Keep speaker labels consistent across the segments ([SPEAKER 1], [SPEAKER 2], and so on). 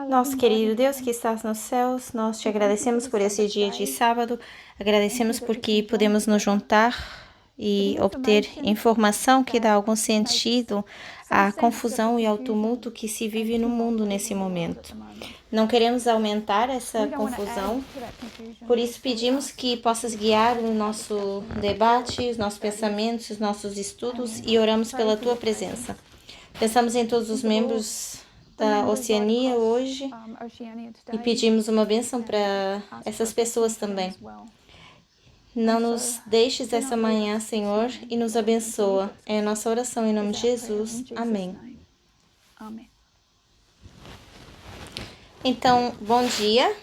[SPEAKER 1] Nosso querido Deus que estás nos céus, nós te agradecemos por esse dia de sábado, agradecemos porque podemos nos juntar e obter informação que dá algum sentido à confusão e ao tumulto que se vive no mundo nesse momento. Não queremos aumentar essa confusão, por isso pedimos que possas guiar o nosso debate, os nossos pensamentos, os nossos estudos e oramos pela tua presença. Pensamos em todos os membros da Oceania hoje e pedimos uma bênção para essas pessoas também. Não nos deixes essa manhã, Senhor, e nos abençoa. É a nossa oração em nome de Jesus. Amém. Então, bom dia.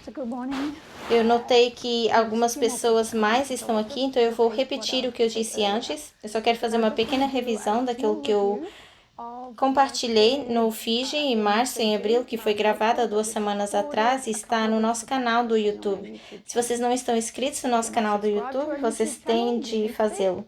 [SPEAKER 1] Eu notei que algumas pessoas mais estão aqui, então eu vou repetir o que eu disse antes. Eu só quero fazer uma pequena revisão daquilo que eu compartilhei no Fiji em março e abril, que foi gravada 2 semanas atrás e está no nosso canal do YouTube. Se vocês não estão inscritos no nosso canal do YouTube, vocês têm de fazê-lo.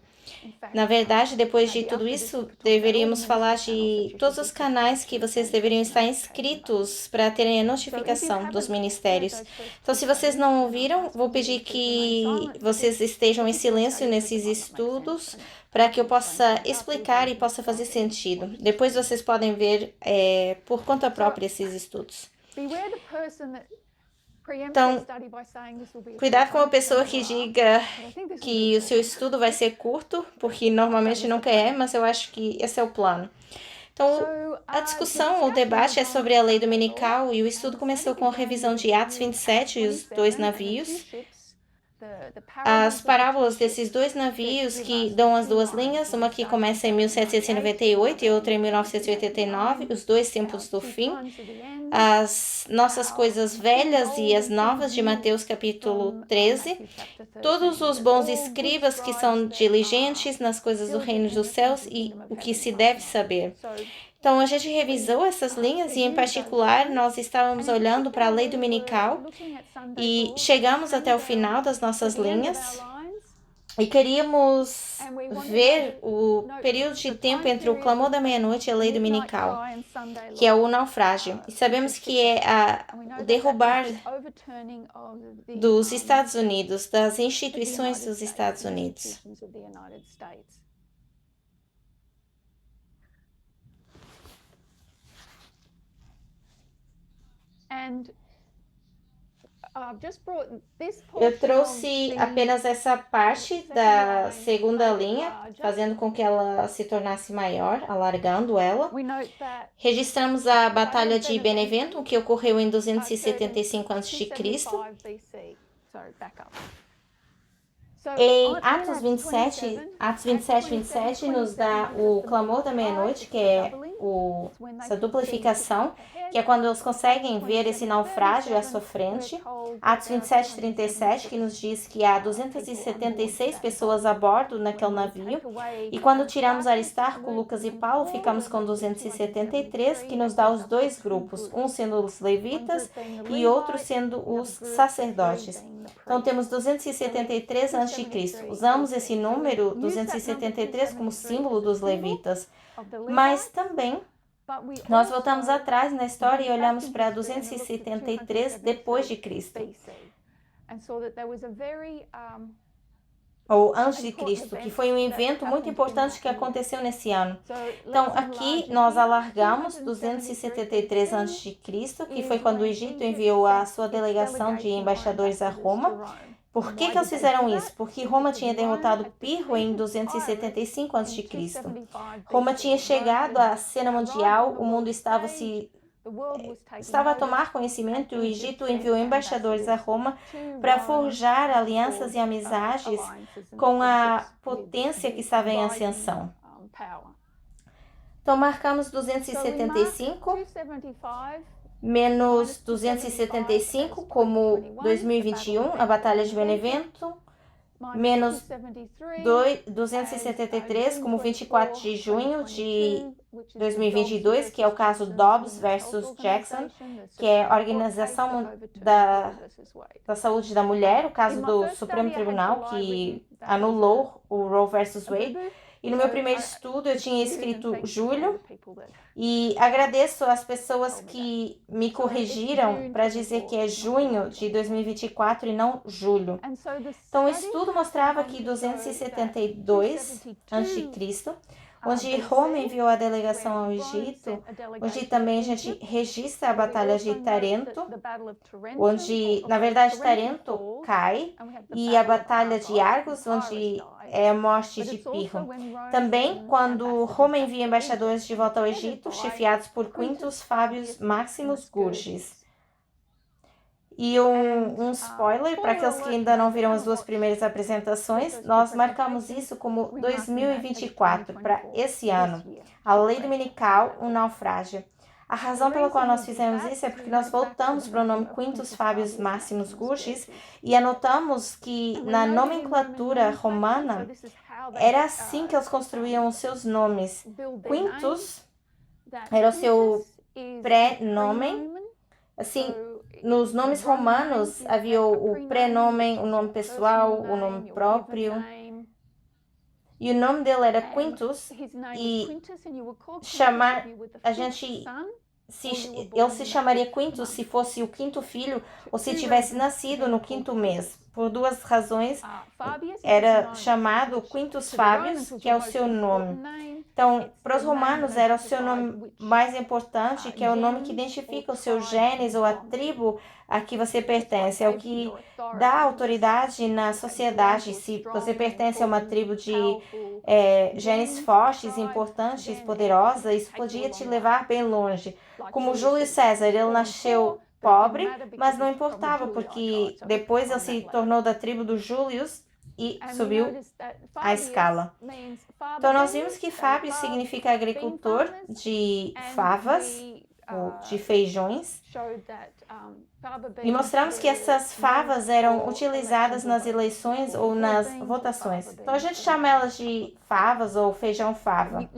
[SPEAKER 1] Na verdade, depois de tudo isso, deveríamos falar de todos os canais que vocês deveriam estar inscritos para terem a notificação dos ministérios. Então, se vocês não ouviram, vou pedir que vocês estejam em silêncio nesses estudos para que eu possa explicar e possa fazer sentido. Depois vocês podem ver por conta própria esses estudos. Então, cuidado com a pessoa que diga que o seu estudo vai ser curto, porque normalmente nunca é, mas eu acho que esse é o plano. Então, a discussão, o debate é sobre a lei dominical e o estudo começou com a revisão de Atos 27 e os 2 navios. As parábolas desses 2 navios que dão as 2 linhas, uma que começa em 1798 e outra em 1989, os 2 tempos do fim, as nossas coisas velhas e as novas de Mateus capítulo 13, todos os bons escribas que são diligentes nas coisas do reino dos céus e o que se deve saber. Então, a gente revisou essas linhas e, em particular, nós estávamos olhando para a lei dominical e chegamos até o final das nossas linhas e queríamos ver o período de tempo entre o clamor da meia-noite e a lei dominical, que é o naufrágio. E sabemos que é o derrubar dos Estados Unidos, das instituições dos Estados Unidos. Eu trouxe apenas essa parte da segunda linha, fazendo com que ela se tornasse maior, alargando ela. Registramos a Batalha de Beneventum, que ocorreu em 275 a.C. Em Atos 27, 27 nos dá o clamor da meia-noite, que é essa duplificação, que é quando eles conseguem ver esse naufrágio à sua frente. Atos 27, 37, que nos diz que há 276 pessoas a bordo naquele navio. E quando tiramos Aristarco, Lucas e Paulo, ficamos com 273, que nos dá os 2 grupos, um sendo os levitas e outro sendo os sacerdotes. Então, temos 273 a.C. Usamos esse número 273 como símbolo dos levitas, mas também nós voltamos atrás na história e olhamos para 273 depois de Cristo, ou antes de Cristo, que foi um evento muito importante que aconteceu nesse ano. Então, aqui nós alargamos 273 a.C., que foi quando o Egito enviou a sua delegação de embaixadores a Roma. Por que eles fizeram isso? Porque Roma tinha derrotado Pirro em 275 a.C. Roma tinha chegado à cena mundial, o mundo estava a tomar conhecimento e o Egito enviou embaixadores a Roma para forjar alianças e amizades com a potência que estava em ascensão. Então, marcamos 275 menos 275 como 2021, a Batalha de Beneventum, menos 273 como 24 de junho de 2022, que é o caso Dobbs versus Jackson, que é a Organização da Saúde da Mulher, o caso do Supremo Tribunal que anulou o Roe versus Wade. E no meu primeiro estudo eu tinha escrito julho. E agradeço às pessoas que me corrigiram para dizer que é junho de 2024 e não julho. Então, o estudo mostrava que 272 a.C., onde Roma enviou a delegação ao Egito, onde também a gente registra a Batalha de Tarento, onde, na verdade, Tarento cai, e a Batalha de Argos, onde é a morte de Pirro. Também, quando Roma envia embaixadores de volta ao Egito, chefiados por Quintus Fabius Maximus Gurgis. E um spoiler, para aqueles que ainda não viram as duas primeiras apresentações, nós marcamos isso como 2024, para esse ano. A lei dominical, um naufrágio. A razão pela qual nós fizemos isso é porque nós voltamos para o nome Quintus Fabius Maximus Gurgis e anotamos que na nomenclatura romana era assim que eles construíam os seus nomes. Quintus era o seu pré-nome. Assim, nos nomes romanos havia o prenome, o nome pessoal, o nome próprio. E o nome dele era Quintus, e ele se chamaria Quintus se fosse o quinto filho ou se tivesse nascido no quinto mês. Por duas razões, era chamado Quintus Fabius, que é o seu nome. Então, para os romanos era o seu nome mais importante, que é o nome que identifica o seu genes ou a tribo a que você pertence. É o que dá autoridade na sociedade. Se você pertence a uma tribo de genes fortes, importantes, poderosa, isso podia te levar bem longe. Como Júlio César, ele nasceu pobre, mas não importava, porque depois ele se tornou da tribo dos Júlios e subiu a escala. Então, nós vimos que Fábio significa agricultor de favas, ou de feijões, e mostramos que essas favas eram utilizadas nas eleições ou nas votações. Então, a gente chama elas de favas ou feijão fava.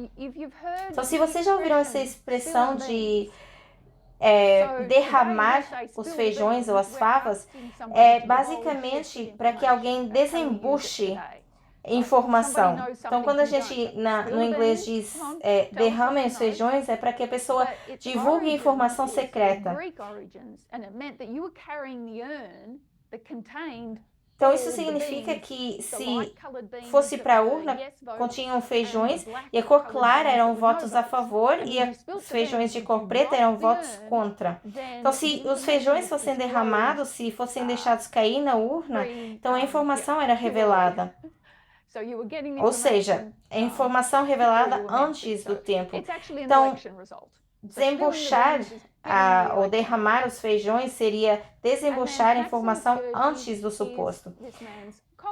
[SPEAKER 1] Então, se vocês já ouviram essa expressão de derramar os feijões ou as favas, é basicamente para que alguém desembuche informação. Então, quando a gente no inglês diz derramem os feijões, é para que a pessoa divulgue informação secreta. Então, isso significa que se fosse para a urna, continham feijões, e a cor clara eram votos a favor, e os feijões de cor preta eram votos contra. Então, se os feijões fossem derramados, se fossem deixados cair na urna, então a informação era revelada. Ou seja, a informação revelada antes do tempo. Então, desembuchar ou derramar os feijões seria desembuchar a informação antes do suposto.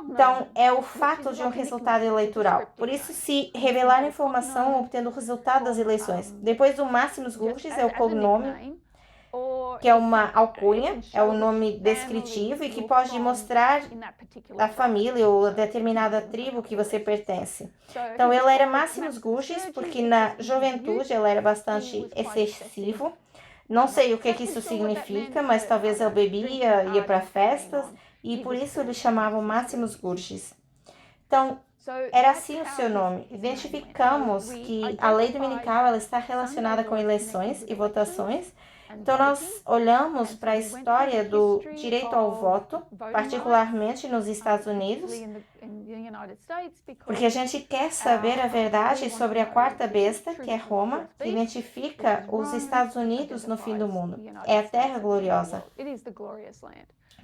[SPEAKER 1] Então, é o fato de um resultado eleitoral. Por isso, se revelar a informação obtendo o resultado das eleições. Depois do Maximus Gurgis é o cognome, que é uma alcunha, é o nome descritivo e que pode mostrar a família ou a determinada tribo que você pertence. Então, ele era Maximus Gurgis porque na juventude ele era bastante excessivo. Não sei o que isso significa, mas talvez ele bebia, ia para festas, e por isso eles chamavam Maximus Gurgis. Então, era assim o seu nome. Identificamos que a lei dominical ela está relacionada com eleições e votações. Então, nós olhamos para a história do direito ao voto, particularmente nos Estados Unidos, porque a gente quer saber a verdade sobre a quarta besta, que é Roma, que identifica os Estados Unidos no fim do mundo. É a Terra Gloriosa.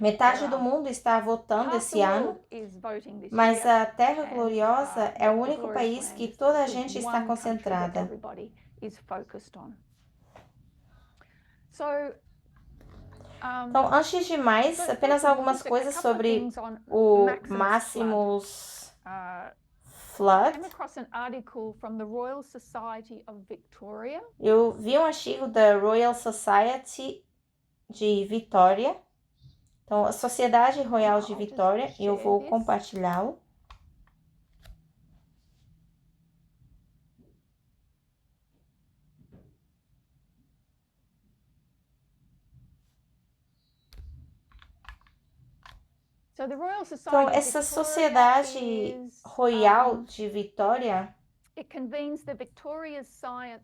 [SPEAKER 1] Metade do mundo está votando esse ano, mas a Terra Gloriosa é o único país que toda a gente está concentrada. Então, antes de mais, apenas algumas coisas sobre o Maximus Flood. Eu vi um artigo da Royal Society de Vitória. Então, a Sociedade Royal de Vitória, eu vou compartilhá-lo. Então, essa Sociedade Royal de Vitória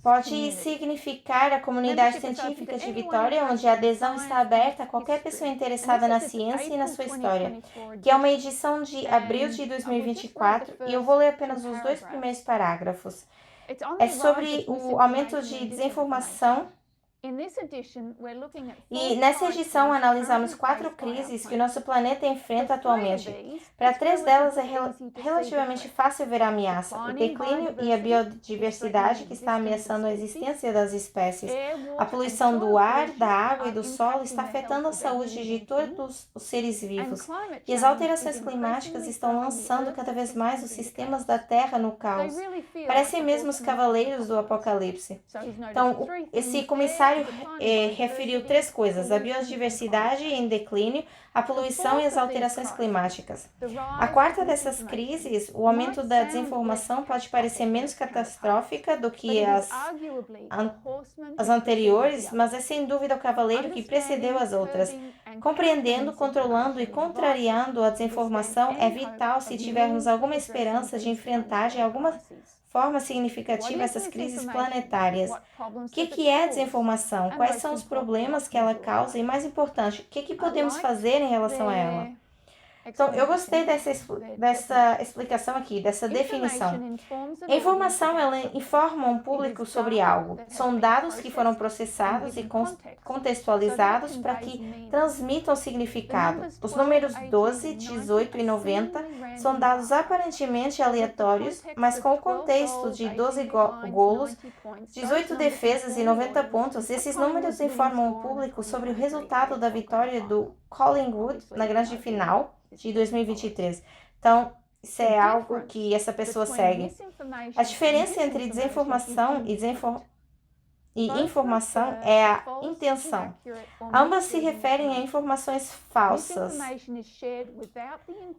[SPEAKER 1] Pode significar a comunidade científica de Vitória, onde a adesão está aberta a qualquer pessoa interessada na ciência e na sua história, que é uma edição de abril de 2024, e eu vou ler apenas os 2 primeiros parágrafos. É sobre o aumento de desinformação. E nessa edição analisamos 4 crises que o nosso planeta enfrenta atualmente. Para 3 delas é relativamente fácil ver a ameaça: o declínio e a biodiversidade, que está ameaçando a existência das espécies. A poluição do ar, da água e do solo está afetando a saúde de todos os seres vivos. E as alterações climáticas estão lançando cada vez mais os sistemas da Terra no caos. Parecem mesmo os cavaleiros do Apocalipse. Então, esse comissário referiu 3 coisas: a biodiversidade em declínio, a poluição e as alterações climáticas. A quarta dessas crises, o aumento da desinformação, pode parecer menos catastrófica do que as anteriores, mas é sem dúvida o cavaleiro que precedeu as outras. Compreendendo, controlando e contrariando a desinformação é vital se tivermos alguma esperança de enfrentar de alguma forma significativa essas crises planetárias. O que é a desinformação? Quais são os problemas que ela causa? E, mais importante, o que podemos fazer em relação a ela? Então, eu gostei dessa explicação aqui, dessa definição. A informação, ela informa um público sobre algo. São dados que foram processados e contextualizados para que transmitam significado. Os números 12, 18 e 90 são dados aparentemente aleatórios, mas com o contexto de 12 golos, 18 defesas e 90 pontos, esses números informam o público sobre o resultado da vitória do Collingwood na grande final de 2023. Então, isso é algo que essa pessoa segue. A diferença entre desinformação e informação é a intenção. Ambas se referem a informações falsas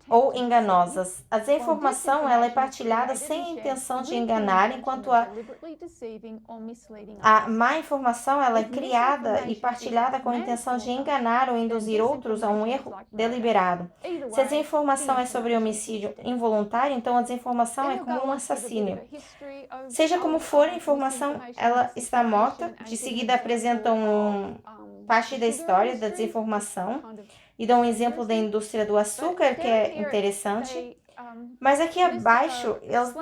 [SPEAKER 1] ou enganosas. A desinformação, ela é partilhada sem a intenção de enganar, enquanto a má informação, ela é criada e partilhada com a intenção de enganar ou induzir outros a um erro deliberado. Se a desinformação é sobre homicídio involuntário, então a desinformação é como um assassínio. Seja como for, a informação, ela está morta. De seguida apresentam parte da história da desinformação e dão um exemplo da indústria do açúcar, que é interessante. Mas aqui abaixo, eles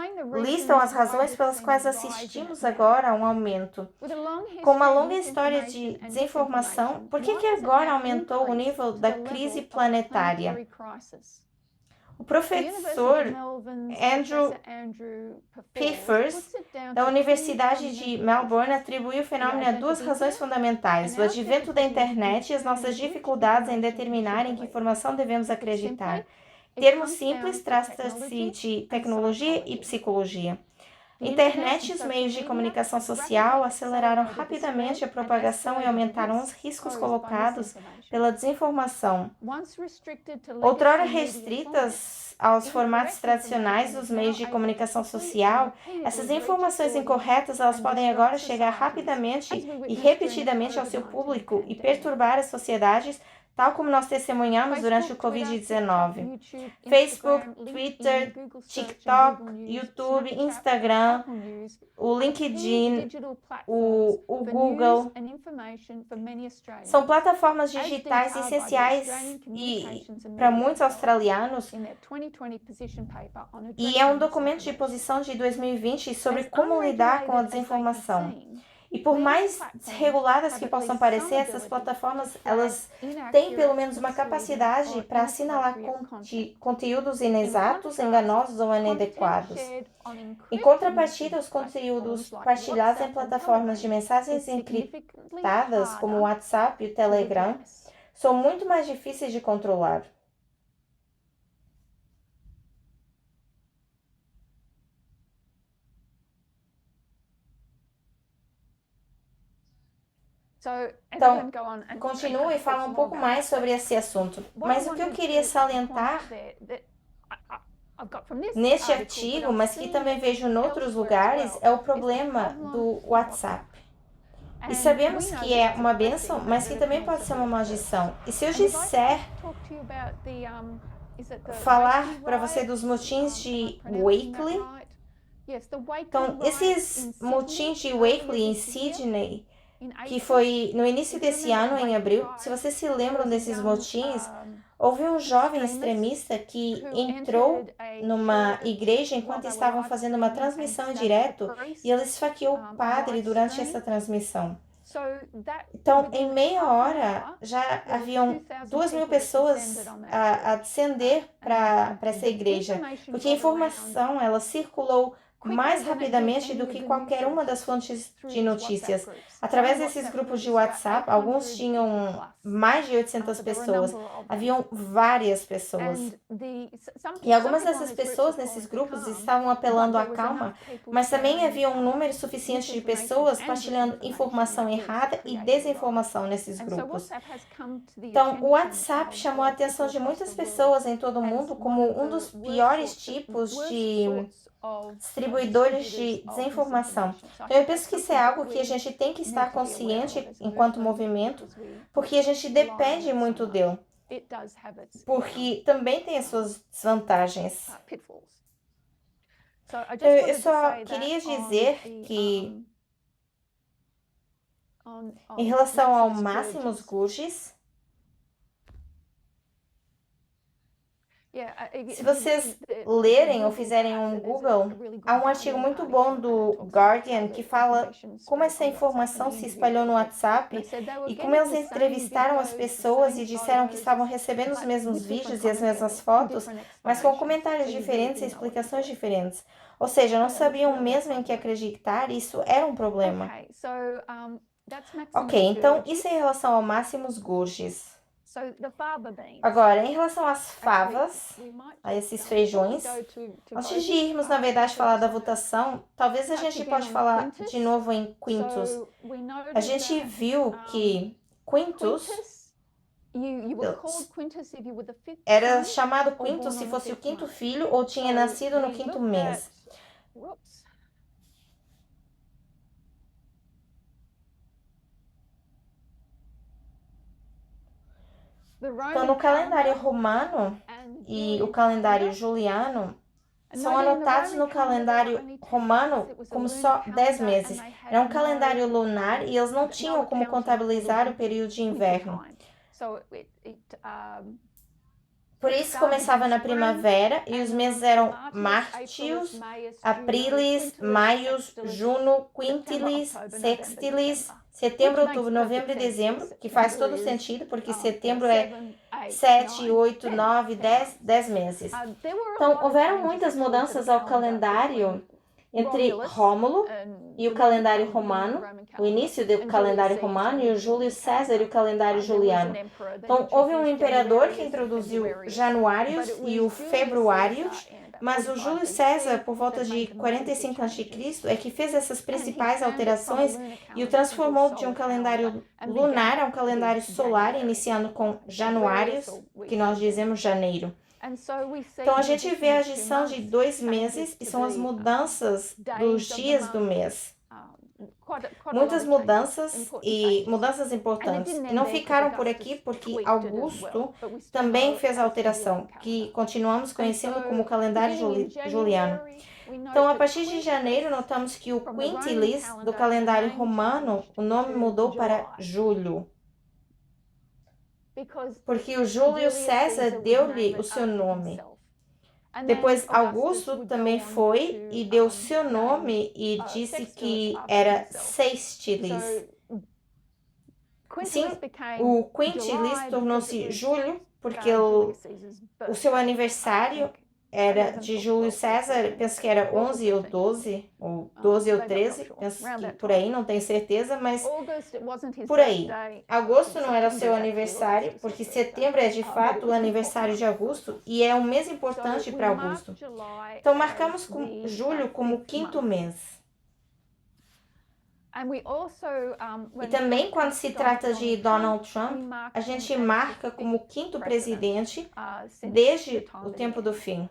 [SPEAKER 1] listam as razões pelas quais assistimos agora a um aumento. Com uma longa história de desinformação, por que agora aumentou o nível da crise planetária? O professor Andrew Pearce, da Universidade de Melbourne, atribuiu o fenômeno a 2 razões fundamentais: o advento da internet e as nossas dificuldades em determinar em que informação devemos acreditar. Em termos simples, trata-se de tecnologia e psicologia. Internet e os meios de comunicação social aceleraram rapidamente a propagação e aumentaram os riscos colocados pela desinformação. Outrora restritas aos formatos tradicionais dos meios de comunicação social, essas informações incorretas elas podem agora chegar rapidamente e repetidamente ao seu público e perturbar as sociedades, tal como nós testemunhamos durante o Covid-19. Facebook, Twitter, TikTok, YouTube, Instagram, o LinkedIn, o Google, são plataformas digitais essenciais para muitos australianos, e é um documento de posição de 2020 sobre como lidar com a desinformação. E por mais desreguladas que possam parecer, essas plataformas, elas têm pelo menos uma capacidade para assinalar conteúdos inexatos, enganosos ou inadequados. Em contrapartida, os conteúdos partilhados em plataformas de mensagens encriptadas, como o WhatsApp e o Telegram, são muito mais difíceis de controlar. Então, continua e fala um pouco mais sobre esse assunto. Mas o que eu queria salientar neste artigo, mas que também vejo em outros lugares, é o problema do WhatsApp. E sabemos que é uma bênção, mas que também pode ser uma maldição. E se eu disser, falar para você dos motins de Wakely, Então, esses motins de Wakely em Sydney, que foi no início desse ano, em abril, se vocês se lembram desses motins, houve um jovem extremista que entrou numa igreja enquanto estavam fazendo uma transmissão em direto e ele esfaqueou o padre durante essa transmissão. Então, em meia hora, já haviam 2.000 pessoas a descender para essa igreja, porque a informação ela circulou mais rapidamente do que qualquer uma das fontes de notícias. Através desses grupos de WhatsApp, alguns tinham mais de 800 pessoas, haviam várias pessoas. E algumas dessas pessoas nesses grupos estavam apelando à calma, mas também havia um número suficiente de pessoas partilhando informação errada e desinformação nesses grupos. Então, o WhatsApp chamou a atenção de muitas pessoas em todo o mundo como um dos piores tipos de distribuidores de desinformação. Então, eu penso que isso é algo que a gente tem que estar consciente enquanto movimento, porque a gente depende muito dele, porque também tem as suas desvantagens. Eu só queria dizer que, em relação ao Máximos Gurgis, se vocês lerem ou fizerem um Google, há um artigo muito bom do Guardian que fala como essa informação se espalhou no WhatsApp e como eles entrevistaram as pessoas e disseram que estavam recebendo os mesmos vídeos e as mesmas fotos, mas com comentários diferentes e explicações diferentes. Ou seja, não sabiam mesmo em que acreditar e isso era um problema. Ok, então isso é em relação ao Máximos Gurgis. Agora, em relação às favas, a esses feijões, antes de irmos, na verdade, falar da votação, talvez a gente pode falar de novo em Quintus. A gente viu que Quintus era chamado Quintus se fosse o quinto filho ou tinha nascido no quinto mês. Então, no calendário romano e o calendário juliano, são anotados no calendário romano como só 10 meses. Era um calendário lunar e eles não tinham como contabilizar o período de inverno. Por isso começava na primavera e os meses eram Martius, Aprilis, Maius, Juno, Quintilis, Sextilis, setembro, outubro, novembro e dezembro, que faz todo sentido, porque setembro é 7, 8, 9, 10 meses. Então, houveram muitas mudanças ao calendário entre Rômulo e o calendário romano, o início do calendário romano e o Júlio César e o calendário juliano. Então, houve um imperador que introduziu Januários e o Februários, mas o Júlio César, por volta de 45 a.C., é que fez essas principais alterações e o transformou de um calendário lunar a um calendário solar, iniciando com Januários, que nós dizemos janeiro. Então, a gente vê a adição de 2 meses, e são as mudanças dos dias do mês. Muitas mudanças e mudanças importantes. E não ficaram por aqui porque Augusto também fez a alteração, que continuamos conhecendo como calendário juliano. Então, a partir de janeiro, notamos que o quintilis do calendário romano, o nome mudou para julho. Porque o Júlio César deu-lhe o seu nome. Depois Augusto também foi e deu seu nome e disse que era Sextilis. Sim, o Quintilis tornou-se Júlio porque o seu aniversário era de Júlio César, penso que era 11 ou 12, ou 12 ou 13, penso que por aí, não tenho certeza, mas por aí. Agosto não era o seu aniversário, porque setembro é de fato o aniversário de Augusto e é um mês importante para Augusto. Então, marcamos julho como o quinto mês. E também, quando se trata de Donald Trump, a gente marca como o quinto presidente desde o tempo do fim.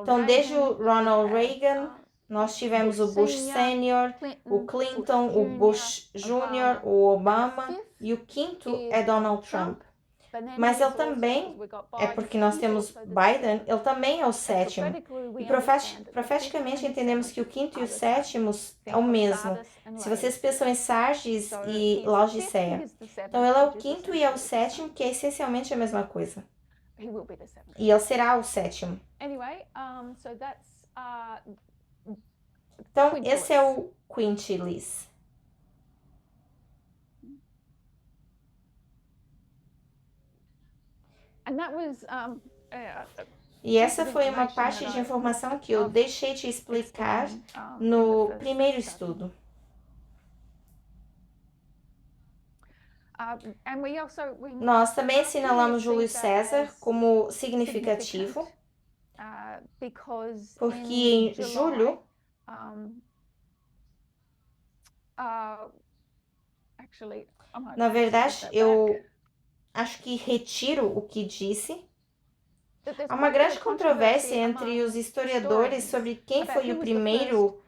[SPEAKER 1] Então, desde o Ronald Reagan, nós tivemos o Bush Senior, o Clinton, o Bush Jr., o Obama, e o quinto é Donald Trump. Mas ele também, porque nós temos Biden, ele também é o sétimo. E profeticamente entendemos que o quinto e o sétimo é o mesmo. Se vocês pensam em Sardes e Laodiceia. Então ele é o quinto e é o sétimo, que é essencialmente a mesma coisa. E ele será o sétimo. Então, esse é o Quintilis. E essa foi uma parte de informação que eu deixei de explicar no primeiro estudo. Nós também assinalamos Júlio César como significativo, porque em julho, na verdade, eu acho que retiro o que disse. Há uma grande controvérsia entre os historiadores sobre quem foi o primeiro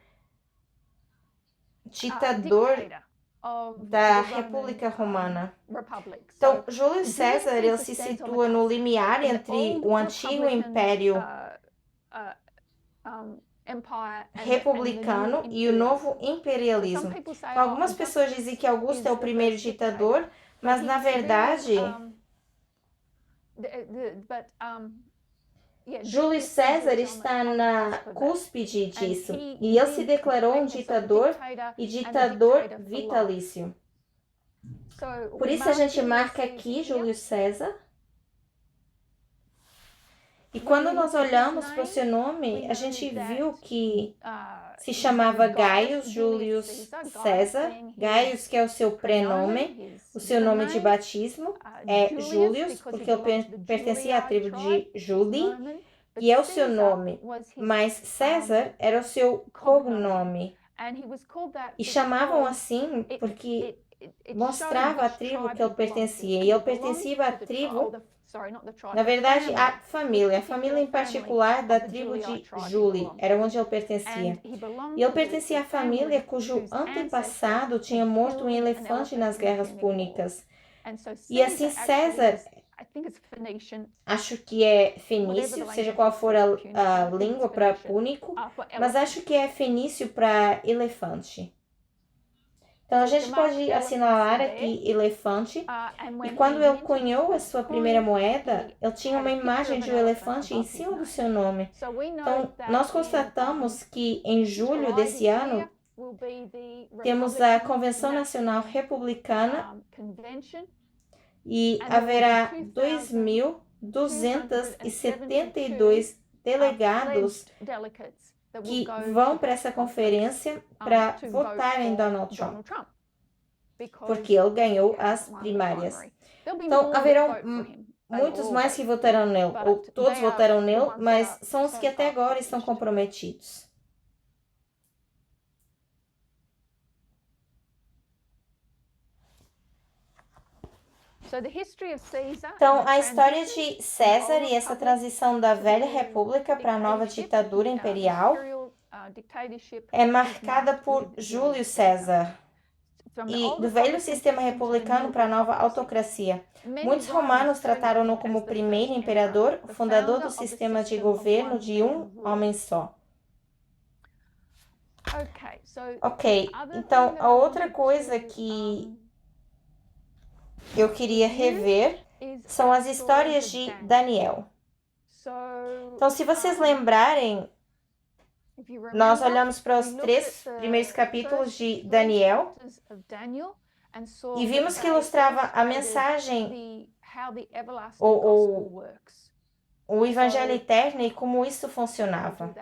[SPEAKER 1] ditador da República Romana. Então, Júlio César ele se situa no limiar entre o antigo Império republicano e o novo imperialismo. Então, algumas pessoas dizem que Augusto é o primeiro ditador, mas na verdade Júlio César está na cúspide disso, e ele se declarou um ditador e ditador vitalício. Por isso a gente marca aqui Júlio César. E quando nós olhamos para o seu nome, a gente viu que se chamava Gaius Julius César. Gaius, que é o seu prenome, o seu nome de batismo é Julius, porque ele pertencia à tribo de Judi, e é o seu nome. Mas César era o seu cognome. E chamavam assim porque mostrava a tribo que ele pertencia. E ele pertencia à tribo, na verdade, a família em particular da tribo de Juli, era onde ele pertencia. E ele pertencia à família cujo antepassado tinha morto um elefante nas guerras púnicas. E assim César, acho que é fenício, seja qual for a língua para púnico, mas acho que é fenício para elefante. Então, a gente pode assinalar aqui elefante, e quando ele cunhou a sua primeira moeda, ele tinha uma imagem de um elefante em cima do seu nome. Então, nós constatamos que em julho desse ano, temos a Convenção Nacional Republicana e haverá 2.272 delegados que vão para essa conferência para votar em Donald Trump, porque ele ganhou as primárias. Então, haverão muitos mais que votarão nele, ou todos votarão nele, mas são os que até agora estão comprometidos. Então, a história de César e essa transição da velha república para a nova ditadura imperial é marcada por Júlio César e do velho sistema republicano para a nova autocracia. Muitos romanos trataram-no como o primeiro imperador, fundador do sistema de governo de um homem só. Ok, então a outra coisa que eu queria rever são as histórias de Daniel. Então, se vocês lembrarem, nós olhamos para os 3 primeiros capítulos de Daniel e vimos que ilustrava a mensagem, ou o evangelho eterno e como isso funcionava.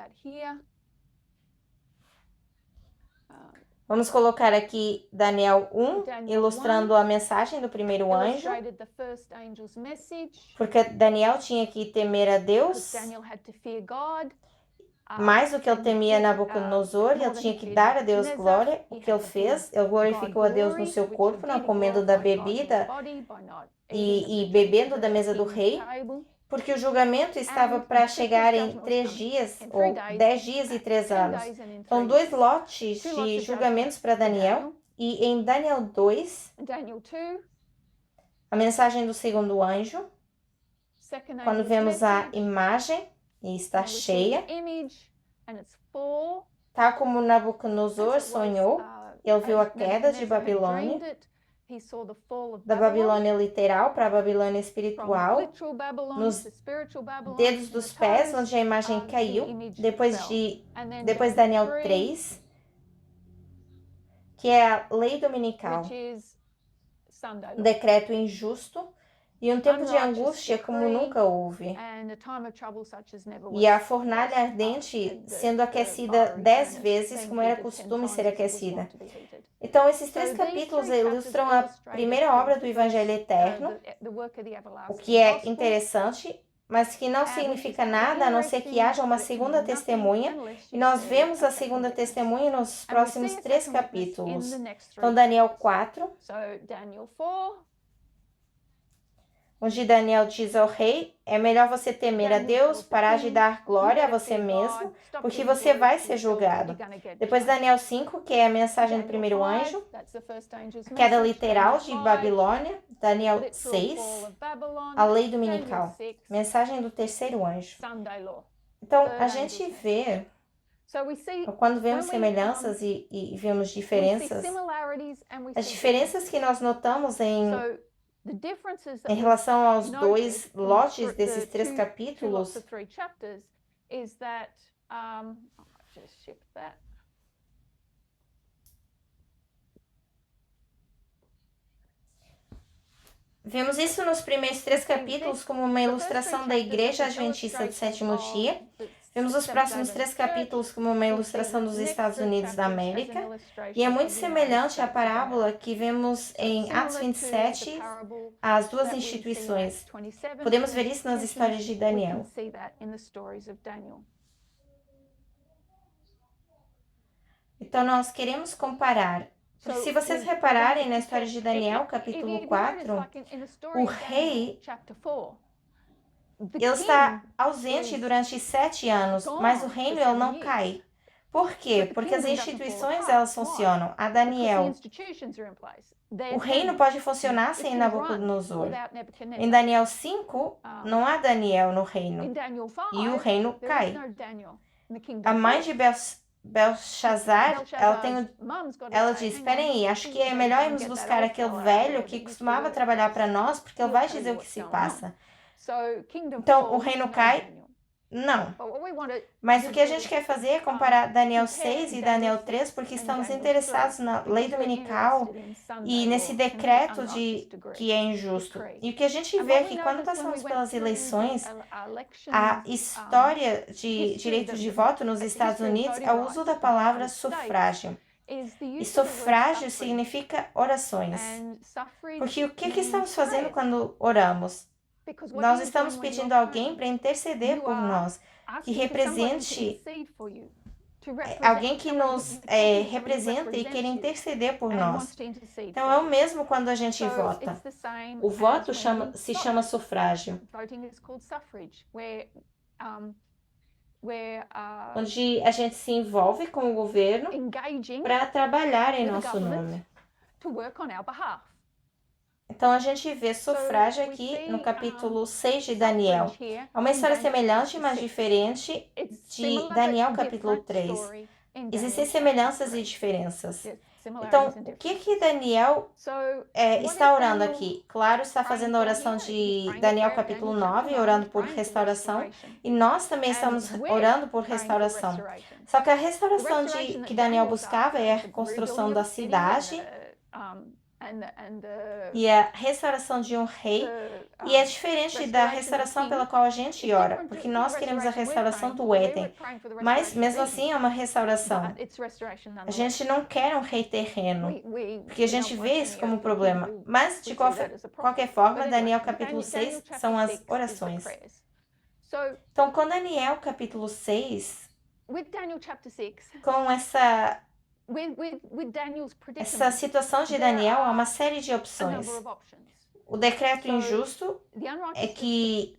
[SPEAKER 1] Vamos colocar aqui Daniel 1, ilustrando a mensagem do primeiro anjo, porque Daniel tinha que temer a Deus, mais do que ele temia Nabucodonosor, ele tinha que dar a Deus glória. O que ele fez? Ele glorificou a Deus no seu corpo, não comendo da bebida e bebendo da mesa do rei, porque o julgamento estava para chegar em 3 dias, ou 10 dias e 3 anos. Então, 2 lotes de julgamentos para Daniel, e em Daniel 2, A mensagem do segundo anjo, quando vemos a imagem e está cheia, tal como Nabucodonosor sonhou, ele viu a queda de Babilônia, da Babilônia literal para a Babilônia espiritual, nos dedos dos pés, onde a imagem caiu, depois Daniel 3, que é a lei dominical, um decreto injusto e um tempo de angústia como nunca houve. E a fornalha ardente sendo aquecida 10 vezes, como era costume ser aquecida. Então, esses 3 capítulos ilustram a primeira obra do Evangelho Eterno, o que é interessante, mas que não significa nada a não ser que haja uma segunda testemunha, e nós vemos a segunda testemunha nos próximos 3 capítulos. Então, Daniel 4, onde Daniel diz ao rei, é melhor você temer a Deus, parar de dar glória a você mesmo, porque você vai ser julgado. Depois Daniel 5, que é a mensagem do primeiro anjo, a queda literal de Babilônia. Daniel 6, a lei dominical, mensagem do terceiro anjo. Então, a gente vê, quando vemos semelhanças e vemos diferenças, as diferenças que nós notamos em relação aos 2 lotes desses 3 capítulos, vemos isso nos primeiros 3 capítulos como uma ilustração da Igreja Adventista do Sétimo Dia. Vemos os próximos 3 capítulos como uma ilustração dos Estados Unidos da América. E é muito semelhante à parábola que vemos em Atos 27, as 2 instituições. Podemos ver isso nas histórias de Daniel. Então, nós queremos comparar. Se vocês repararem na história de Daniel, capítulo 4, o rei, ele está ausente durante 7 anos, mas o reino ele não cai. Por quê? Porque as instituições elas funcionam. A Daniel, o reino pode funcionar sem Nabucodonosor. Em Daniel 5, não há Daniel no reino e o reino cai. A mãe de Belshazzar, ela diz, esperem aí, acho que é melhor irmos buscar aquele velho que costumava trabalhar para nós, porque ele vai dizer o que se passa. Então, o reino cai? Não. Mas o que a gente quer fazer é comparar Daniel 6 e Daniel 3, porque estamos interessados na lei dominical e nesse decreto que é injusto. E o que a gente vê é que quando passamos pelas eleições, a história de direito de voto nos Estados Unidos é o uso da palavra sufrágio. E sufrágio significa orações. Porque o que estamos fazendo quando oramos? Nós estamos pedindo a alguém para interceder por nós, que represente, alguém que nos representa e queira interceder por nós. Então, é o mesmo quando a gente vota. O voto se chama sufrágio. Onde a gente se envolve com o governo para trabalhar em nosso nome. Então, a gente vê sufrágio aqui no capítulo 6 de Daniel. É uma história semelhante, mas diferente de Daniel capítulo 3. Existem semelhanças e diferenças. Então, o que Daniel está orando aqui? Claro, está fazendo a oração de Daniel capítulo 9, orando por restauração. E nós também estamos orando por restauração. Só que a restauração que Daniel buscava é a construção da cidade e a restauração de um rei, e é diferente da restauração pela qual a gente ora, porque nós queremos a restauração do Éden, mas mesmo assim é uma restauração. A gente não quer um rei terreno, porque a gente vê isso como um problema, mas de qualquer forma, Daniel capítulo 6 são as orações. Então, com Daniel capítulo 6, com essa situação de Daniel, há uma série de opções. O decreto injusto é que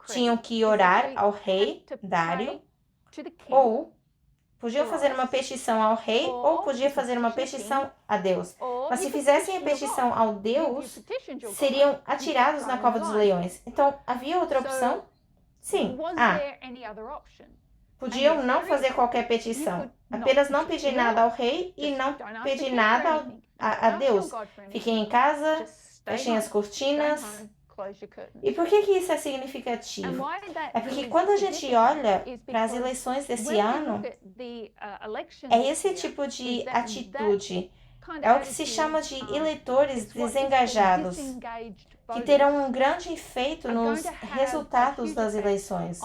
[SPEAKER 1] tinham que orar ao rei Dário, ou podiam fazer uma petição ao rei ou podiam fazer uma petição a Deus. Mas se fizessem a petição ao Deus, seriam atirados na cova dos leões. Então, havia outra opção? Sim. Podiam não fazer qualquer petição. Apenas não pedir nada ao rei e não pedir nada a Deus. Fiquem em casa, fechem as cortinas. E por que isso é significativo? É porque quando a gente olha para as eleições desse ano, é esse tipo de atitude. É o que se chama de eleitores desengajados, que terão um grande efeito nos resultados das eleições.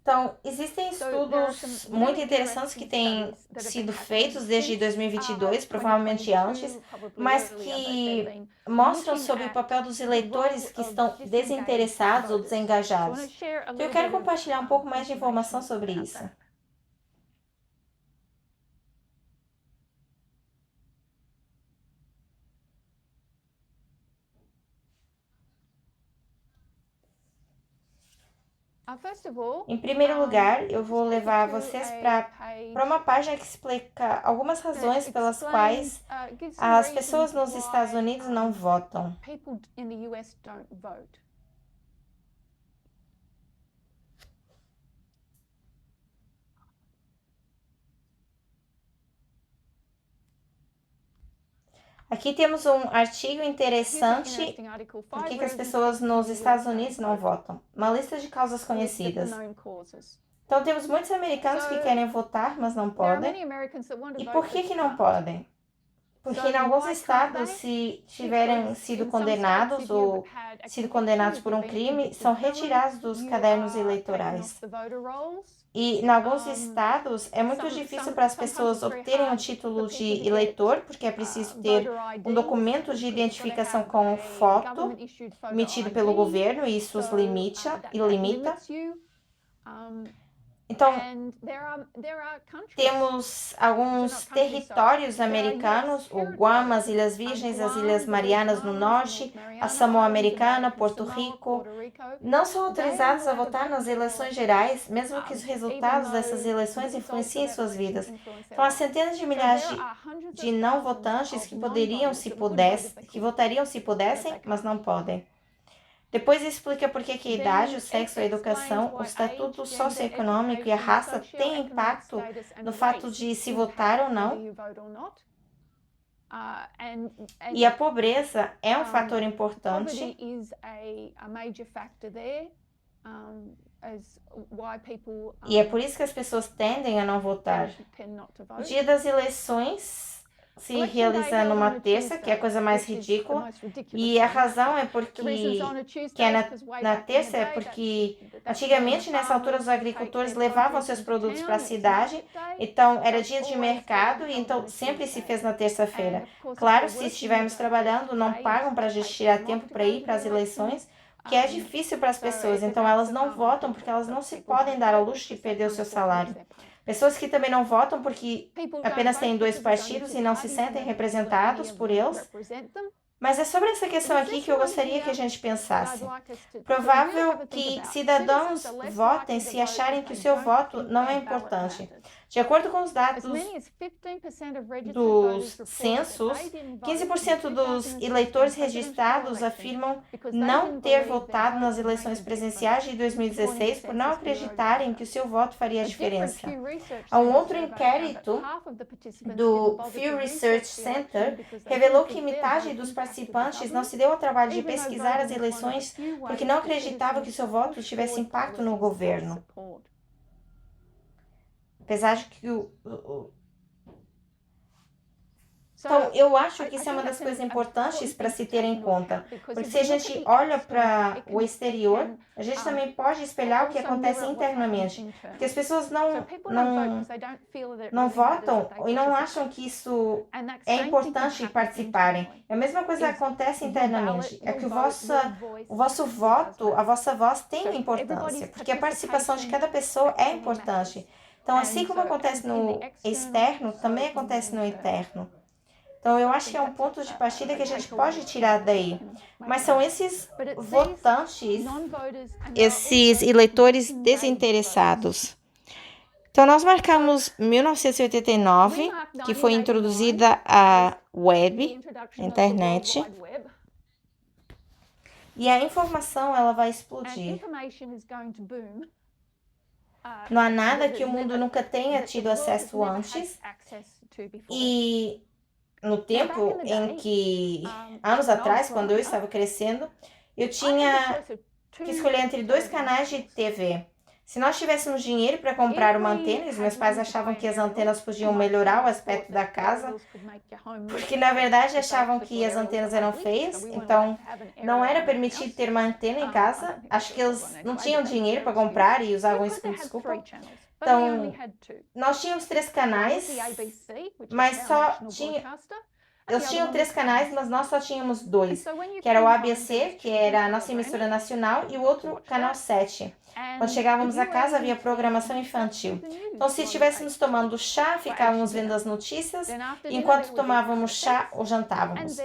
[SPEAKER 1] Então, existem estudos muito interessantes que têm sido feitos desde 2022, provavelmente antes, mas que mostram sobre o papel dos eleitores que estão desinteressados ou desengajados. Então, eu quero compartilhar um pouco mais de informação sobre isso. Em primeiro lugar, eu vou levar vocês para uma página que explica algumas razões pelas quais as pessoas nos Estados Unidos não votam. Aqui temos um artigo interessante por que as pessoas nos Estados Unidos não votam. Uma lista de causas conhecidas. Então, temos muitos americanos que querem votar, mas não podem. E por que não podem? Porque em alguns estados, se tiverem sido condenados ou sido condenados por um crime, são retirados dos cadernos eleitorais. E em alguns estados é muito difícil para as pessoas obterem um título de eleitor, porque é preciso ter um documento de identificação com foto emitido pelo governo, e isso os limita. Então, temos alguns territórios americanos, o Guam, as Ilhas Virgens, as Ilhas Marianas no norte, a Samoa Americana, Porto Rico, não são autorizados a votar nas eleições gerais, mesmo que os resultados dessas eleições influenciem suas vidas. Então, há centenas de milhares de não votantes que votariam se pudessem, mas não podem. Depois explica por que a idade, o sexo, a educação, o estatuto socioeconômico e a raça têm impacto no fato de se votar ou não. E a pobreza é um fator importante. E é por isso que as pessoas tendem a não votar. O dia das eleições se realiza numa terça, que é a coisa mais ridícula, e a razão é porque na terça é porque antigamente nessa altura os agricultores levavam seus produtos para a cidade, então era dia de mercado e então sempre se fez na terça-feira. Claro, se estivermos trabalhando, não pagam para a gente tirar tempo para ir para as eleições, que é difícil para as pessoas, então elas não votam porque elas não se podem dar ao luxo de perder o seu salário. Pessoas que também não votam porque apenas têm 2 partidos e não se sentem representados por eles. Mas é sobre essa questão aqui que eu gostaria que a gente pensasse. Provável que cidadãos votem se acharem que o seu voto não é importante. De acordo com os dados dos censos, 15% dos eleitores registrados afirmam não ter votado nas eleições presenciais de 2016 por não acreditarem que o seu voto faria diferença. Há um outro inquérito do Pew Research Center revelou que metade dos participantes não se deu ao trabalho de pesquisar as eleições porque não acreditava que o seu voto tivesse impacto no governo. Apesar de que Então, eu acho que isso é uma das coisas importantes para se ter em conta. Porque se a gente olha para o exterior, a gente também pode espelhar o que acontece internamente. Porque as pessoas não votam e não acham que isso é importante participarem. A mesma coisa acontece internamente. É que o vosso voto, a vossa voz tem importância. Porque a participação de cada pessoa é importante. Então, assim como acontece no externo, também acontece no interno. Então, eu acho que é um ponto de partida que a gente pode tirar daí. Mas são esses votantes, esses eleitores desinteressados. Então, nós marcamos 1989, que foi introduzida a web, a internet, e a informação ela vai explodir. Não há nada que o mundo nunca tenha tido acesso antes, e no tempo em que, anos atrás, quando eu estava crescendo, eu tinha que escolher entre 2 canais de TV. Se nós tivéssemos dinheiro para comprar uma antena, os meus pais achavam que as antenas podiam melhorar o aspecto da casa, porque na verdade achavam que as antenas eram feias, então não era permitido ter uma antena em casa. Acho que eles não tinham dinheiro para comprar e usavam isso como desculpa. Então, nós tínhamos 3 canais, mas eles tinham 3 canais, mas nós só tínhamos 2, que era o ABC, que era a nossa emissora nacional, e o outro, canal 7. Quando chegávamos a casa, havia programação infantil. Então, se estivéssemos tomando chá, ficávamos vendo as notícias, enquanto tomávamos chá ou jantávamos.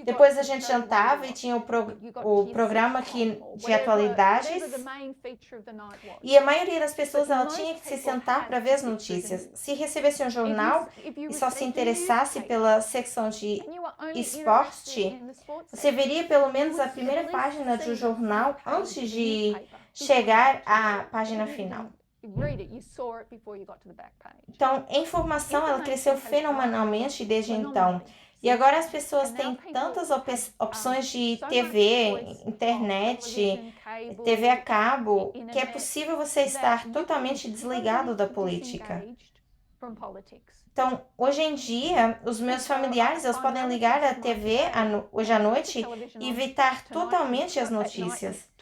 [SPEAKER 1] Depois a gente jantava e tinha o programa de atualidades, e a maioria das pessoas ela tinha que se sentar para ver as notícias. Se recebesse um jornal e só se interessasse pela secção de esporte, você veria pelo menos a primeira página de um jornal antes de chegar à página final. Então, a informação ela cresceu fenomenalmente desde então. E agora as pessoas têm tantas opções de TV, internet, TV a cabo, que é possível você estar totalmente desligado da política. Então, hoje em dia, os meus familiares eles podem ligar a TV hoje à noite e evitar totalmente as notícias.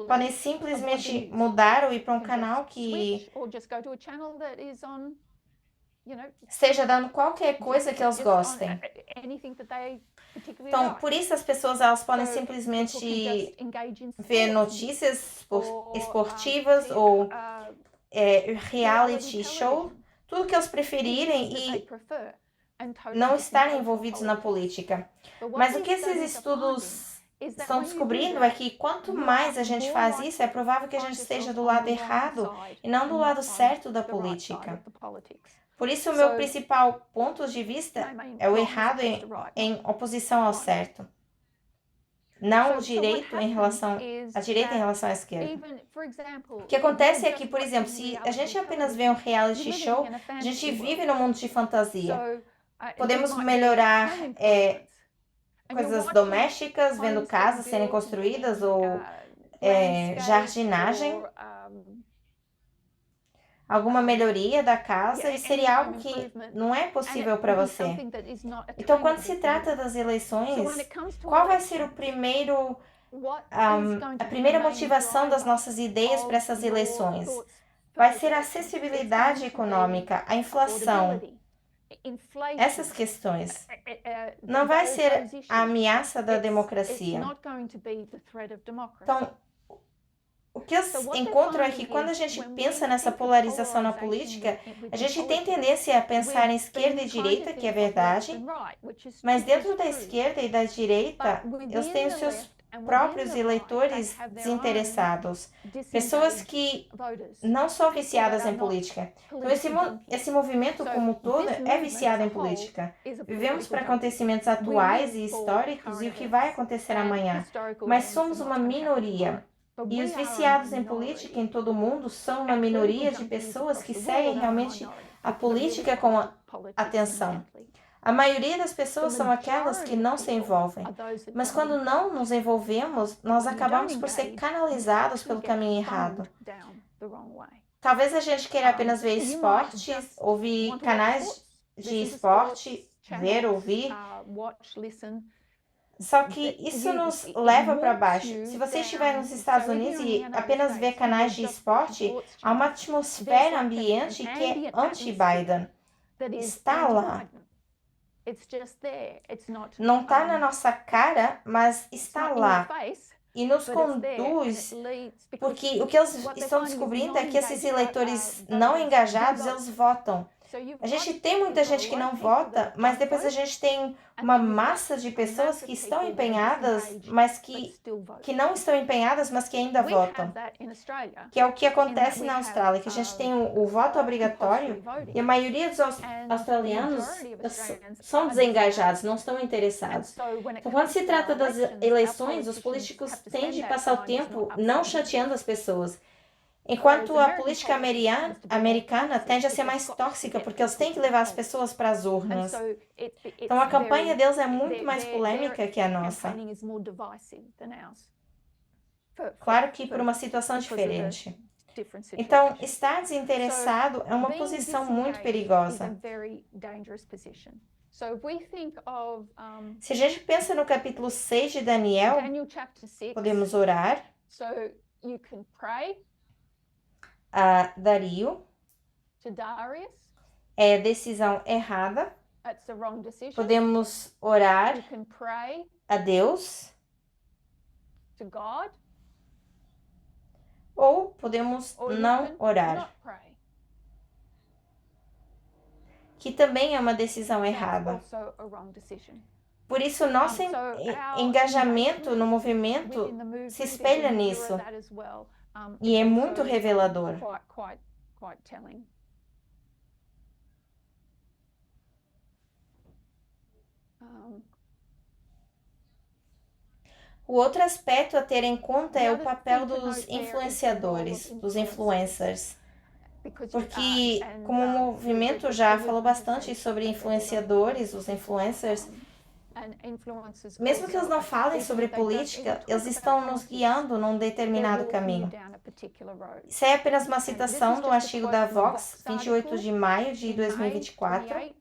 [SPEAKER 1] Podem simplesmente mudar ou ir para um canal que esteja dando qualquer coisa que eles gostem. Então, por isso as pessoas elas podem simplesmente ver notícias esportivas ou reality show, tudo que eles preferirem e não estarem envolvidos na política. Mas o que esses estudos estão descobrindo é que quanto mais a gente faz isso, é provável que a gente esteja do lado errado e não do lado certo da política. Por isso, o meu principal ponto de vista é o errado em oposição ao certo. Não o direito em relação à direita em relação à esquerda. O que acontece é que, por exemplo, se a gente apenas vê um reality show, a gente vive num mundo de fantasia. Podemos melhorar coisas domésticas, vendo casas serem construídas ou jardinagem, alguma melhoria da casa, e seria algo que não é possível para você. Então, quando se trata das eleições, qual vai ser a primeira motivação das nossas ideias para essas eleições? Vai ser a acessibilidade econômica, a inflação, essas questões. Não vai ser a ameaça da democracia. Então, o que eles encontram é que quando a gente pensa nessa polarização na política, a gente tem tendência a pensar em esquerda e direita, que é verdade, mas dentro da esquerda e da direita, eles têm os seus próprios eleitores desinteressados, pessoas que não são viciadas em política. Então, esse movimento como um todo é viciado em política. Vivemos para acontecimentos atuais e históricos e o que vai acontecer amanhã, mas somos uma minoria. E os viciados em política em todo o mundo são uma minoria de pessoas que seguem realmente a política com atenção. A maioria das pessoas são aquelas que não se envolvem, mas quando não nos envolvemos, nós acabamos por ser canalizados pelo caminho errado. Talvez a gente queira apenas ver esportes, ouvir canais de esporte, ver, ouvir. Só que isso nos leva para baixo. Se você estiver nos Estados Unidos e apenas ver canais de esporte, há uma atmosfera ambiente que é anti-Biden. Está lá. Não está na nossa cara, mas está lá. E nos conduz, porque o que eles estão descobrindo é que esses eleitores não engajados, eles votam. A gente tem muita gente que não vota, mas depois a gente tem uma massa de pessoas que estão empenhadas, mas que não estão empenhadas, mas que ainda votam. Que é o que acontece na Austrália, que a gente tem o voto obrigatório e a maioria dos australianos são desengajados, não estão interessados. Então, quando se trata das eleições, os políticos tendem a passar o tempo não chateando as pessoas. Enquanto a política americana tende a ser mais tóxica, porque eles têm que levar as pessoas para as urnas. Então, a campanha deles é muito mais polêmica que a nossa. Claro que por uma situação diferente. Então, estar desinteressado é uma posição muito perigosa. Se a gente pensa no capítulo 6 de Daniel, podemos orar a Dario. É decisão errada. Podemos orar a Deus. Ou podemos não orar, que também é uma decisão errada. Por isso, nosso engajamento no movimento se espelha nisso, e é muito revelador. O outro aspecto a ter em conta é o papel dos influenciadores, dos influencers. Porque, como o movimento já falou bastante sobre influenciadores, os influencers, mesmo que eles não falem sobre política, eles estão nos guiando num determinado caminho. Isso é apenas uma citação do artigo da Vox, 28 de maio de 2024,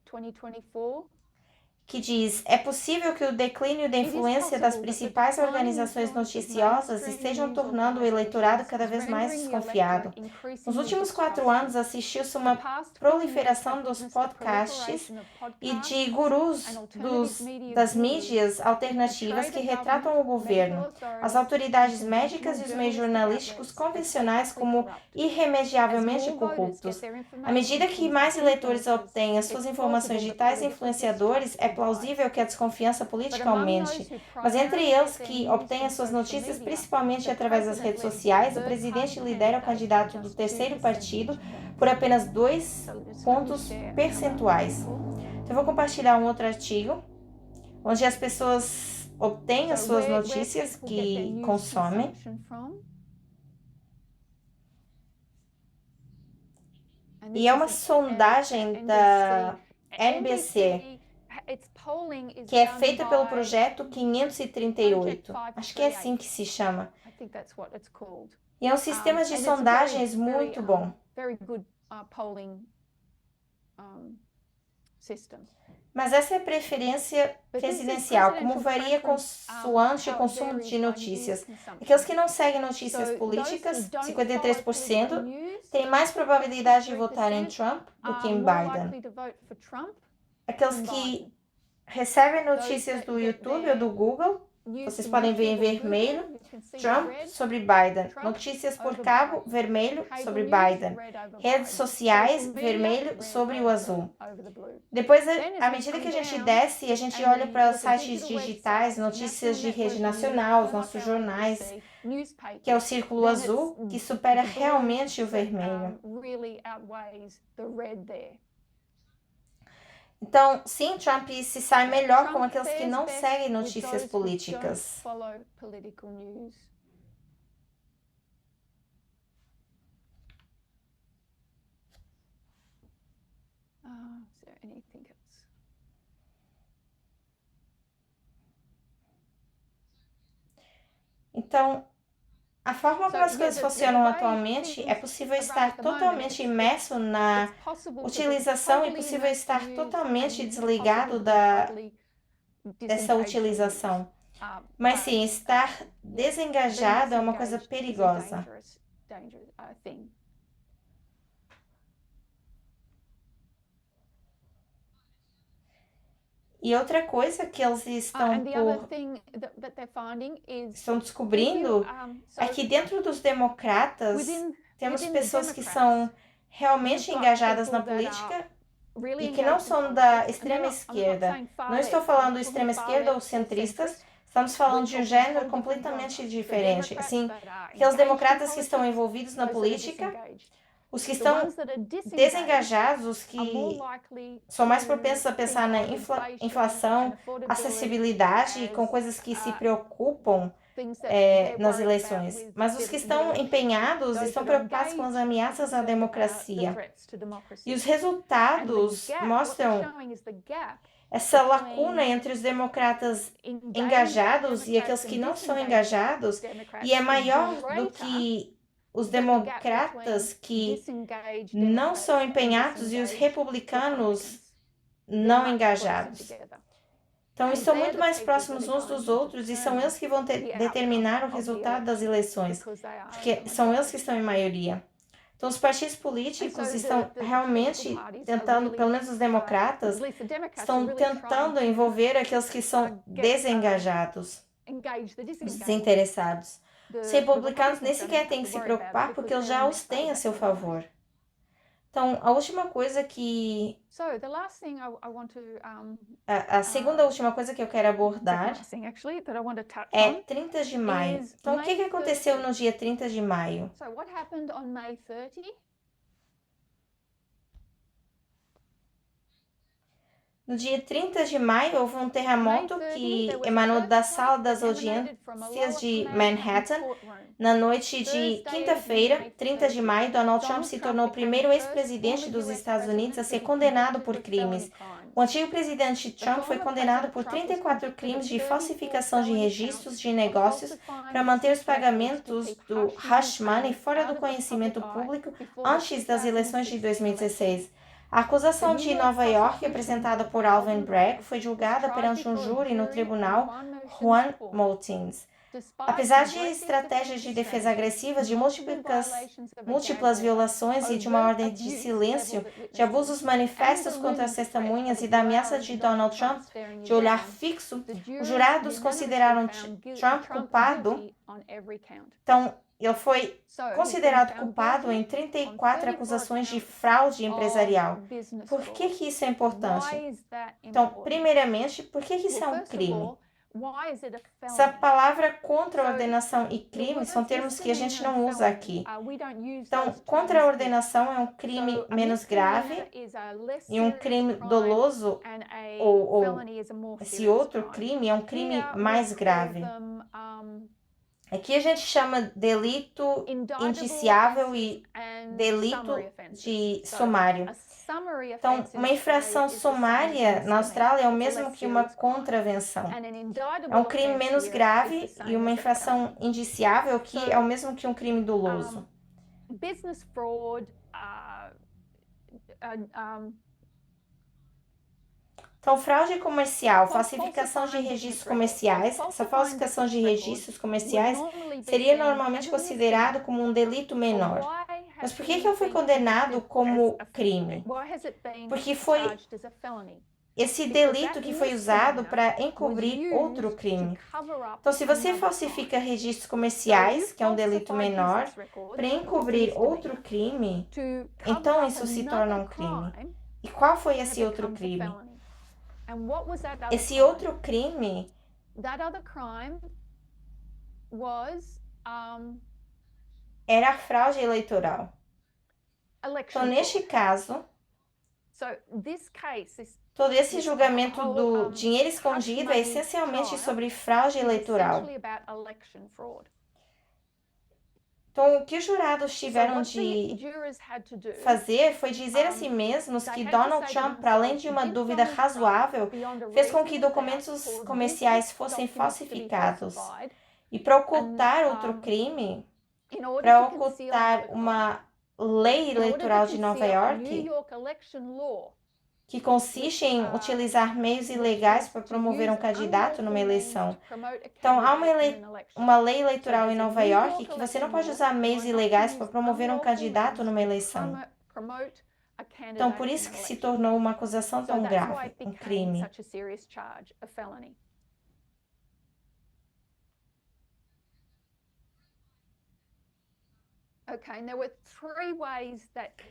[SPEAKER 1] que diz: é possível que o declínio da influência das principais organizações noticiosas estejam tornando o eleitorado cada vez mais desconfiado. Nos últimos 4 anos, assistiu-se uma proliferação dos podcasts e de gurus das mídias alternativas que retratam o governo, as autoridades médicas e os meios jornalísticos convencionais como irremediavelmente corruptos. À medida que mais eleitores obtêm as suas informações de tais influenciadores, é plausível que a desconfiança política aumente, mas entre eles que obtêm as suas notícias principalmente através das redes sociais, o presidente lidera o candidato do terceiro partido por apenas 2 pontos percentuais. Então, eu vou compartilhar um outro artigo, onde as pessoas obtêm as suas notícias que consomem. E é uma sondagem da NBC, que é feita pelo projeto 538. Acho que é assim que se chama. E é um sistema de sondagens muito bom. Mas essa é a preferência presidencial, como varia consoante o consumo de notícias. Aqueles que não seguem notícias políticas, 53%, têm mais probabilidade de votar em Trump do que em Biden. Aqueles que recebem notícias do YouTube ou do Google, vocês podem ver em vermelho, Trump sobre Biden. Notícias por cabo, vermelho, sobre Biden. Redes sociais, vermelho, sobre o azul. Depois, à medida que a gente desce e a gente olha para os sites digitais, notícias de rede nacional, os nossos jornais, que é o círculo azul, que supera realmente o vermelho. Então, sim, Trump se sai melhor com aqueles que não seguem notícias políticas. Então, a forma como as coisas funcionam atualmente, é possível estar totalmente imerso na utilização e possível estar totalmente desligado dessa utilização. Mas sim, estar desengajado é uma coisa perigosa. E outra coisa que eles estão descobrindo é que dentro dos democratas temos pessoas que são realmente engajadas na política e que não são da extrema esquerda. Não estou falando extrema esquerda ou centristas, estamos falando de um gênero completamente diferente. Assim, aqueles democratas que estão envolvidos na política, os que estão desengajados, os que são mais propensos a pensar na inflação, acessibilidade, com coisas que se preocupam nas eleições. Mas os que estão empenhados estão preocupados com as ameaças à democracia. E os resultados mostram essa lacuna entre os democratas engajados e aqueles que não são engajados, e é maior do que os democratas que não são empenhados e os republicanos não engajados. Então, estão muito mais próximos uns dos outros e são eles que vão determinar o resultado das eleições, porque são eles que estão em maioria. Então, os partidos políticos estão realmente tentando, pelo menos os democratas, estão tentando envolver aqueles que são desengajados, os desinteressados. Os republicanos nem sequer têm que se preocupar porque eles já os têm a seu favor. Então, a última coisa que... A segunda última coisa que eu quero abordar é 30 de maio. Então, o que aconteceu no dia 30 de maio? No dia 30 de maio, houve um terremoto que emanou da sala das audiências de Manhattan. Na noite de quinta-feira, 30 de maio, Donald Trump se tornou o primeiro ex-presidente dos Estados Unidos a ser condenado por crimes. O antigo presidente Trump foi condenado por 34 crimes de falsificação de registros de negócios para manter os pagamentos do hush money fora do conhecimento público antes das eleições de 2016. A acusação de Nova York, apresentada por Alvin Bragg, foi julgada perante um júri no tribunal Juan Moultins. Apesar de estratégias de defesa agressivas, de múltiplas violações e de uma ordem de silêncio, de abusos manifestos contra as testemunhas e da ameaça de Donald Trump de olhar fixo, os jurados consideraram Trump culpado. Então, ele foi considerado culpado em 34 acusações de fraude empresarial. Por que isso é importante? Então, primeiramente, por que isso é um crime? Essa palavra contraordenação e crime são termos que a gente não usa aqui. Então, contraordenação é um crime menos grave e um crime doloso, ou esse outro crime é um crime mais grave. Aqui a gente chama delito indiciável e delito de sumário. Então, uma infração sumária na Austrália é o mesmo que uma contravenção. É um crime menos grave e uma infração indiciável aqui é o mesmo que um crime doloso. Então, fraude comercial, falsificação de registros comerciais. Essa falsificação de registros comerciais seria normalmente considerado como um delito menor. Mas por que ele foi condenado como crime? Porque foi esse delito que foi usado para encobrir outro crime. Então, se você falsifica registros comerciais, que é um delito menor, para encobrir outro crime, então isso se torna um crime. E qual foi esse outro crime? Esse outro crime era a fraude eleitoral. Então, neste caso, todo esse julgamento do dinheiro escondido é essencialmente sobre fraude eleitoral. Então, o que os jurados tiveram de fazer foi dizer a si mesmos que Donald Trump, para além de uma dúvida razoável, fez com que documentos comerciais fossem falsificados. E para ocultar outro crime, para ocultar uma lei eleitoral de Nova York, que consiste em utilizar meios ilegais para promover um candidato numa eleição. Então, há uma lei eleitoral em Nova York que você não pode usar meios ilegais para promover um candidato numa eleição. Então, por isso que se tornou uma acusação tão grave, um crime.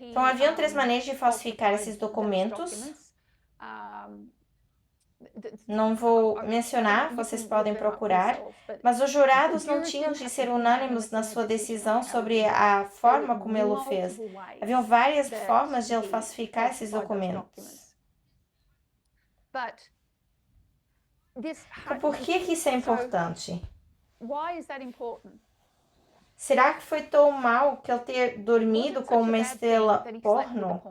[SPEAKER 1] Então, haviam 3 maneiras de falsificar esses documentos. Não vou mencionar, vocês podem procurar, mas os jurados não tinham de ser unânimes na sua decisão sobre a forma como ele o fez. Haviam várias formas de ele falsificar esses documentos. Então, por que isso é importante? Será que foi tão mal que ele ter dormido com uma estrela porno?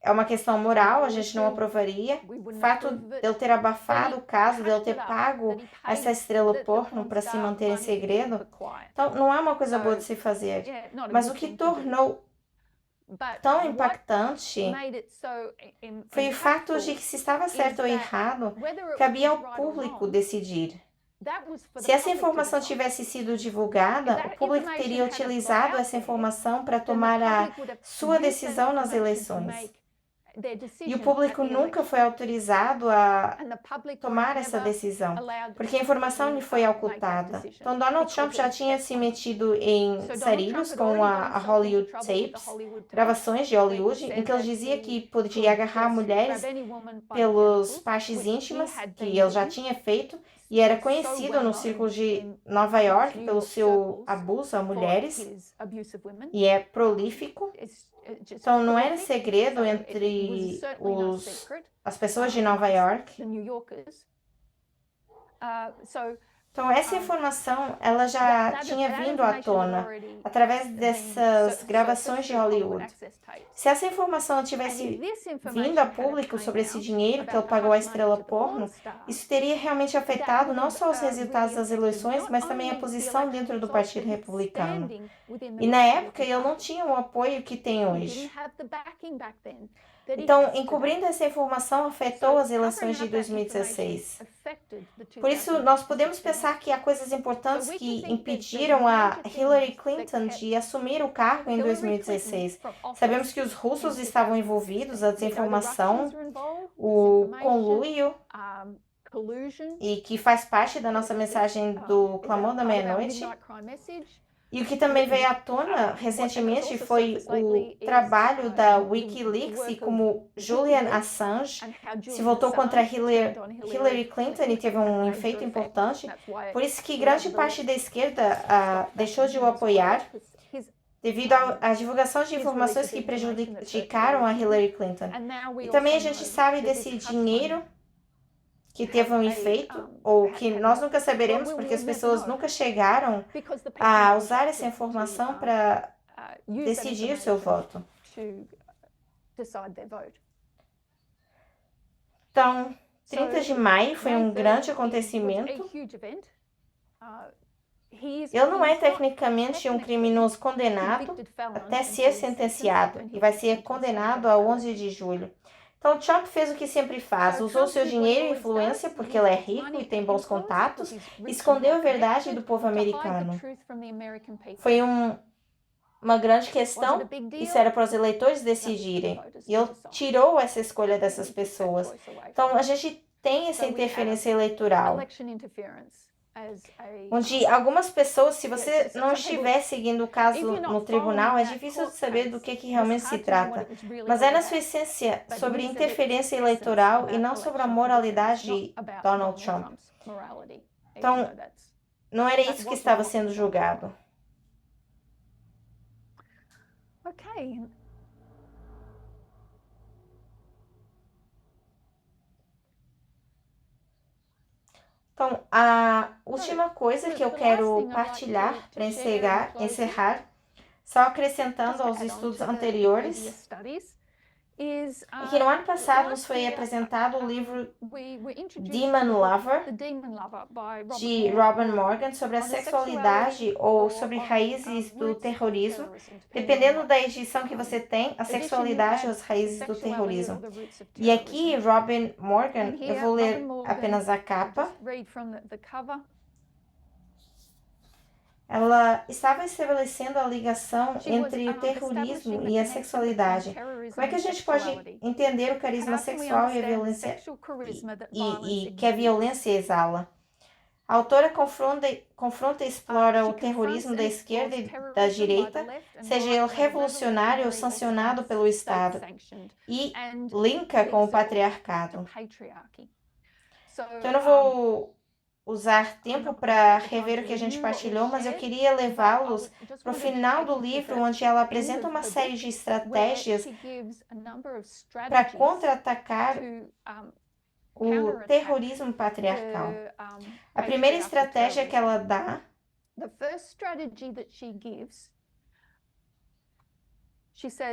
[SPEAKER 1] É uma questão moral, a gente não aprovaria. O fato dele ter abafado o caso, dele ter pago essa estrela porno para se manter em segredo, então não é uma coisa boa de se fazer. Mas o que tornou tão impactante foi o fato de que se estava certo ou errado, cabia ao público decidir. Se essa informação tivesse sido divulgada, o público teria utilizado essa informação para tomar a sua decisão nas eleições. E o público nunca foi autorizado a tomar essa decisão, porque a informação lhe foi ocultada. Então, Donald Trump já tinha se metido em sarilhos com a Hollywood Tapes, gravações de Hollywood, em que ele dizia que podia agarrar mulheres pelas partes íntimas, que ele já tinha feito, e era conhecido no círculo de Nova York pelo seu abuso a mulheres, e é prolífico. Então, não era segredo entre as pessoas de Nova York. Então, essa informação, ela já tinha vindo à tona através dessas gravações de Hollywood. Se essa informação tivesse vindo a público sobre esse dinheiro que ele pagou à estrela porno, isso teria realmente afetado não só os resultados das eleições, mas também a posição dentro do Partido Republicano. E na época, ele não tinha o apoio que tem hoje. Então, encobrindo essa informação afetou as eleições de 2016. Por isso, nós podemos pensar que há coisas importantes que impediram a Hillary Clinton de assumir o cargo em 2016. Sabemos que os russos estavam envolvidos, a desinformação, o conluio, e que faz parte da nossa mensagem do Clamor da Meia-Noite. E o que também veio à tona recentemente foi o trabalho da Wikileaks e como Julian Assange se voltou contra Hillary Clinton e teve um efeito importante. Por isso que grande parte da esquerda deixou de o apoiar devido à divulgação de informações que prejudicaram a Hillary Clinton. E também a gente sabe desse dinheiro que teve um efeito, ou que nós nunca saberemos, porque as pessoas nunca chegaram a usar essa informação para decidir o seu voto. Então, 30 de maio foi um grande acontecimento. Ele não é tecnicamente um criminoso condenado até ser sentenciado, e vai ser condenado a 11 de julho. Então, Trump fez o que sempre faz, usou seu dinheiro e influência, porque ele é rico e tem bons contatos, e escondeu a verdade do povo americano. Foi uma grande questão, isso era para os eleitores decidirem, e ele tirou essa escolha dessas pessoas. Então, a gente tem essa interferência eleitoral, onde algumas pessoas, se você não estiver seguindo o caso no tribunal, é difícil de saber do que realmente se trata. Mas é na sua essência sobre interferência eleitoral e não sobre a moralidade de Donald Trump. Então, não era isso que estava sendo julgado. Então, a última coisa que eu quero partilhar para encerrar, só acrescentando aos estudos anteriores, é que no ano passado nos foi apresentado o livro Demon Lover, de Robin Morgan, sobre a sexualidade ou sobre raízes do terrorismo. Dependendo da edição que você tem, a sexualidade ou as raízes do terrorismo. E aqui, Robin Morgan, eu vou ler apenas a capa. Ela estava estabelecendo a ligação entre o terrorismo e a sexualidade. Como é que a gente pode entender o carisma sexual e a violência e que a violência exala? A autora confronta e explora o terrorismo da esquerda e da direita, seja ele revolucionário ou sancionado pelo Estado, e linka com o patriarcado. Então, eu não vou usar tempo para rever o que a gente partilhou, mas eu queria levá-los para o final do livro, onde ela apresenta uma série de estratégias para contra-atacar o terrorismo patriarcal. A primeira estratégia que ela dá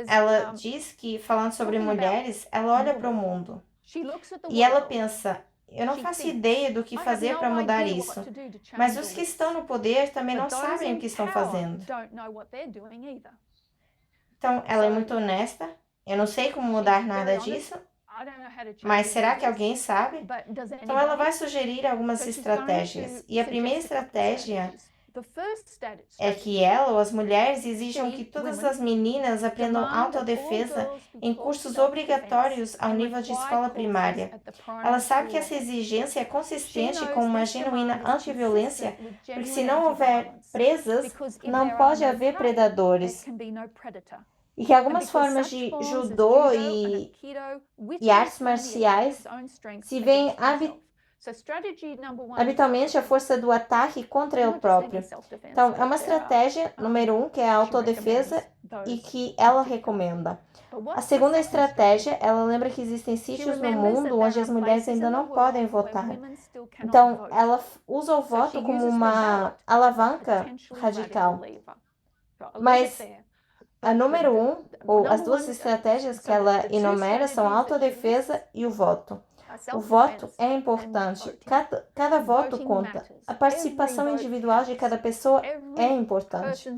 [SPEAKER 1] ela diz que, falando sobre mulheres, ela olha para o mundo e ela pensa, eu não faço ideia do que fazer para mudar isso, mas os que estão no poder também não sabem o que estão fazendo. Então, ela é muito honesta, eu não sei como mudar nada disso, mas será que alguém sabe? Então, ela vai sugerir algumas estratégias. E a primeira estratégia é que ela ou as mulheres exijam que todas as meninas aprendam autodefesa em cursos obrigatórios ao nível de escola primária. Ela sabe que essa exigência é consistente com uma genuína antiviolência, porque se não houver presas, não pode haver predadores. E que algumas formas de judô e artes marciais se veem habitualmente a força do ataque contra ele próprio. Então, é uma estratégia, número 1, que é a autodefesa e que ela recomenda. A segunda estratégia, ela lembra que existem sítios no mundo onde as mulheres ainda não podem votar. Então, ela usa o voto como uma alavanca radical. Mas a número 1, ou as duas estratégias que ela enumera são a autodefesa e o voto. O voto é importante, cada voto conta. A participação individual de cada pessoa é importante.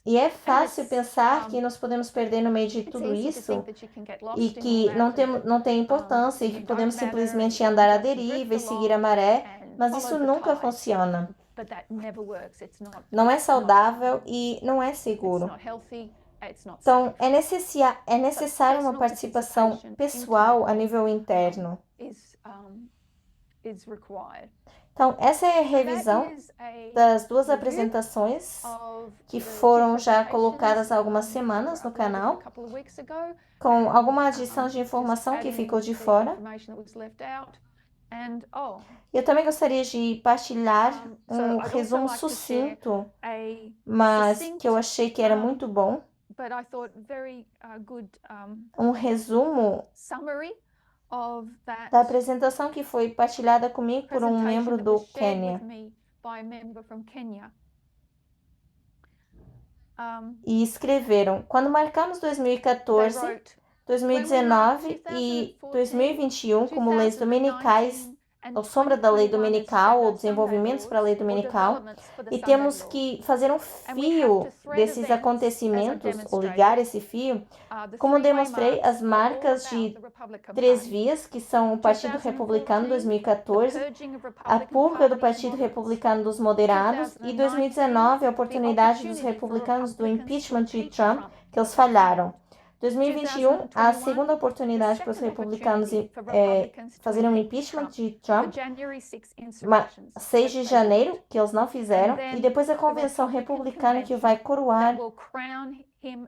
[SPEAKER 1] E é fácil pensar que nós podemos perder no meio de tudo isso e que não tem importância e que podemos simplesmente andar à deriva e seguir a maré, mas isso nunca funciona. Não é saudável e não é seguro. Então, é necessário uma participação pessoal a nível interno. Então, essa é a revisão das duas apresentações que foram já colocadas há algumas semanas no canal, com alguma adição de informação que ficou de fora. Eu também gostaria de partilhar um resumo sucinto, mas que eu achei que era muito bom. Um resumo da apresentação que foi partilhada comigo por um membro do Quênia. E escreveram: quando marcamos 2014, 2019 e 2021 como leis dominicais, ou sombra da lei dominical, ou desenvolvimentos para a lei dominical, e temos que fazer um fio desses acontecimentos, ou ligar esse fio, como demonstrei, as marcas de 3 vias, que são o Partido Republicano 2014, a purga do Partido Republicano dos moderados, e 2019 a oportunidade dos republicanos do impeachment de Trump, que eles falharam. 2021, a segunda oportunidade para os republicanos fazerem um impeachment de Trump, 6 de janeiro, que eles não fizeram, e depois a convenção republicana que vai coroar, que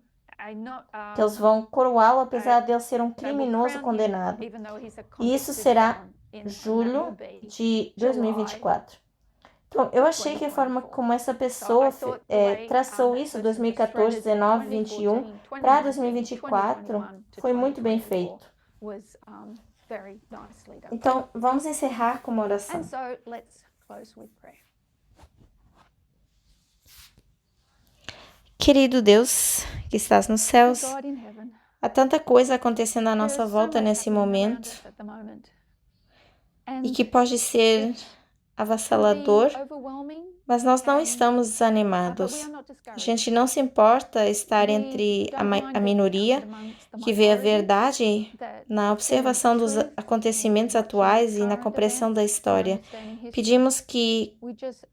[SPEAKER 1] eles vão coroá-lo apesar de ele ser um criminoso condenado. E isso será julho de 2024. Então, eu achei que a forma como essa pessoa traçou isso, 2014, 19, 21, para 2024, foi muito bem feito. Então, vamos encerrar com uma oração. Querido Deus, que estás nos céus, há tanta coisa acontecendo à nossa volta nesse momento e que pode ser avassalador, mas nós não estamos desanimados. A gente não se importa estar entre a minoria que vê a verdade na observação dos acontecimentos atuais e na compreensão da história. Pedimos que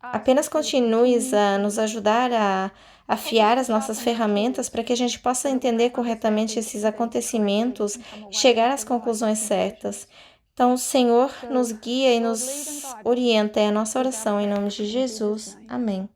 [SPEAKER 1] apenas continues a nos ajudar a afiar as nossas ferramentas para que a gente possa entender corretamente esses acontecimentos e chegar às conclusões certas. Então, o Senhor nos guia e nos orienta, é a nossa oração em nome de Jesus. Amém.